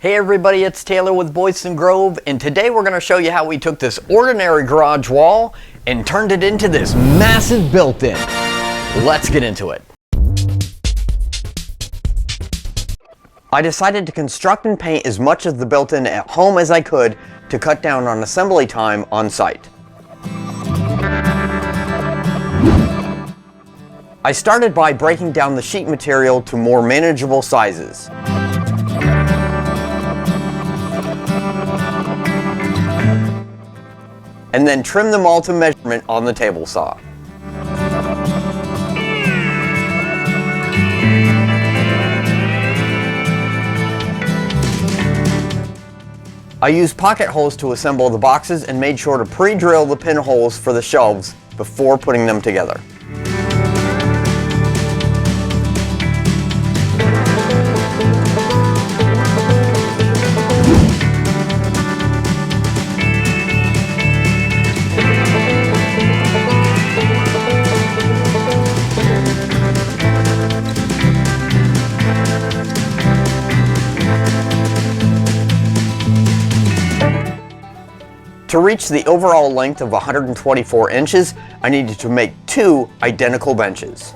Hey everybody, it's Taylor with Boydston Grove, and today we're going to show you how we took this ordinary garage wall and turned it into this massive built-in. Let's get into it. I decided to construct and paint as much of the built-in at home as I could to cut down on assembly time on site. I started by breaking down the sheet material to more manageable sizes. And then trim them all to measurement on the table saw. I used pocket holes to assemble the boxes and made sure to pre-drill the pinholes for the shelves before putting them together. To reach the overall length of 124 inches, I needed to make 2 identical benches.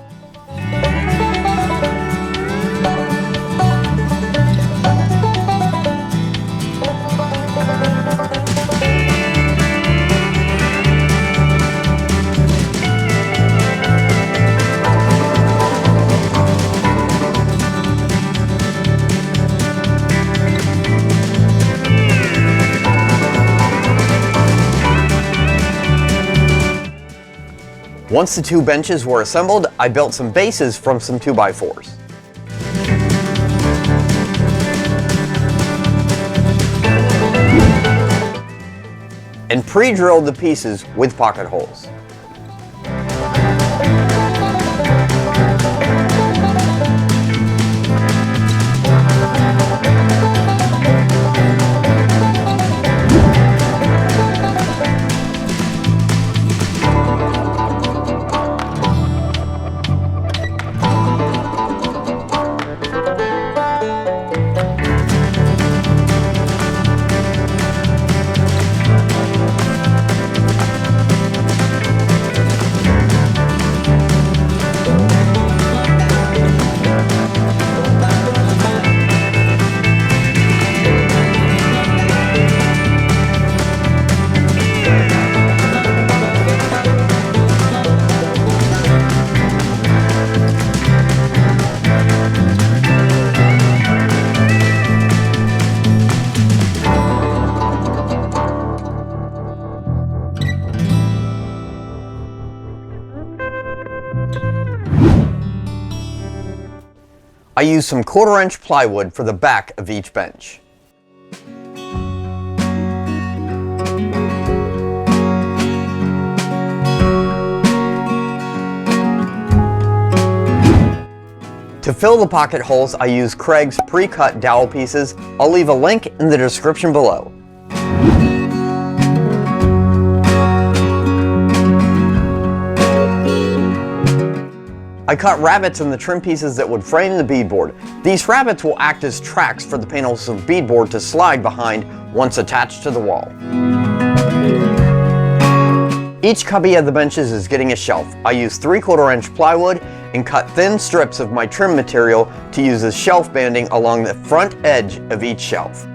Once the 2 benches were assembled, I built some bases from some 2x4s. And pre-drilled the pieces with pocket holes. I used some 1/4-inch plywood for the back of each bench. To fill the pocket holes, I used Kreg's pre-cut dowel pieces. I'll leave a link in the description below. I cut rabbets in the trim pieces that would frame the beadboard. These rabbets will act as tracks for the panels of beadboard to slide behind once attached to the wall. Each cubby of the benches is getting a shelf. I used 3/4-inch plywood and cut thin strips of my trim material to use as shelf banding along the front edge of each shelf.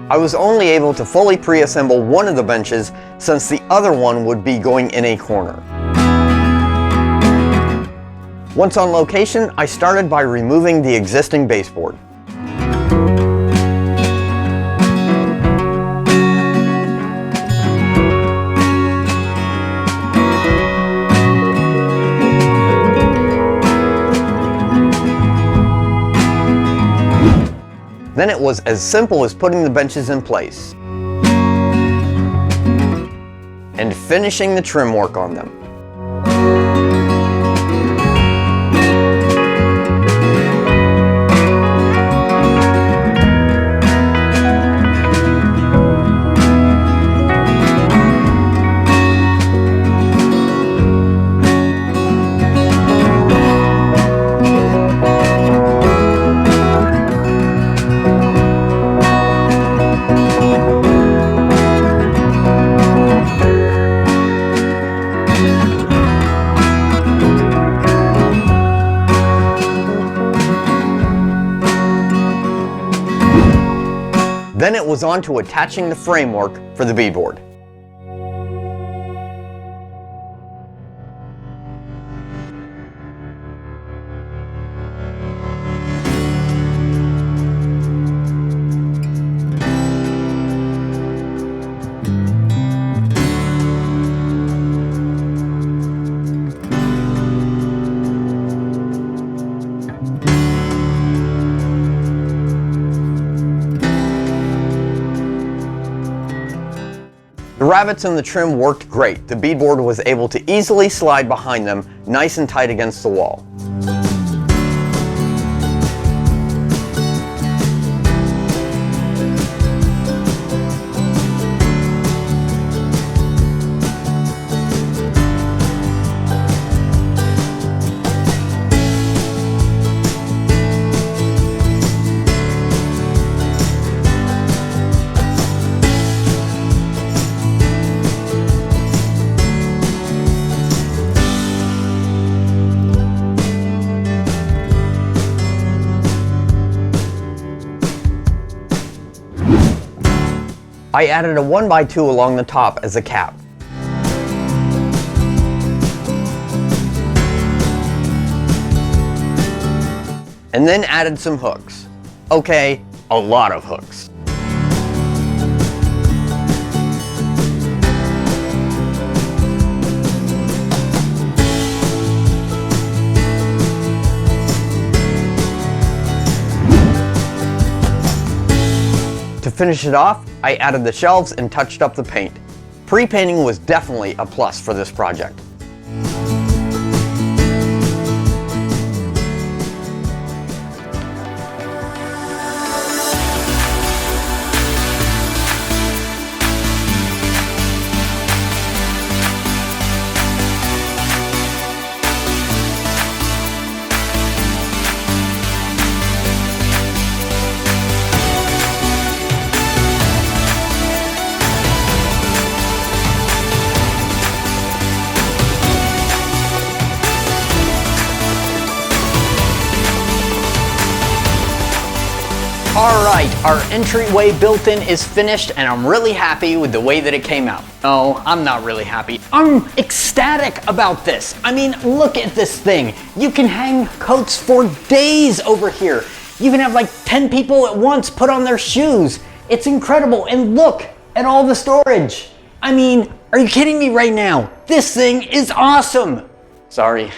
I was only able to fully pre-assemble one of the benches since the other one would be going in a corner. Once on location, I started by removing the existing baseboard. Then it was as simple as putting the benches in place and finishing the trim work on them. Then it was on to attaching the framework for the beadboard. The rabbets in the trim worked great. The beadboard was able to easily slide behind them, nice and tight against the wall. I added a 1x2 along the top as a cap. And then added some hooks. Okay, a lot of hooks. To finish it off, I added the shelves and touched up the paint. Pre-painting was definitely a plus for this project. Alright, our entryway built-in is finished and I'm really happy with the way that it came out. No, I'm not really happy. I'm ecstatic about this. I mean, look at this thing. You can hang coats for days over here. You can have like 10 people at once put on their shoes. It's incredible, and look at all the storage. I mean, are you kidding me right now? This thing is awesome. Sorry,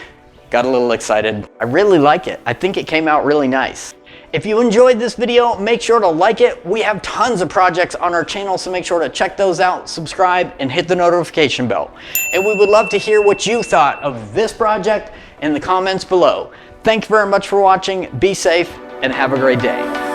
got a little excited. I really like it. I think it came out really nice. If you enjoyed this video, make sure to like it. We have tons of projects on our channel, so make sure to check those out, subscribe, and hit the notification bell. And we would love to hear what you thought of this project in the comments below. Thank you very much for watching. Be safe and have a great day.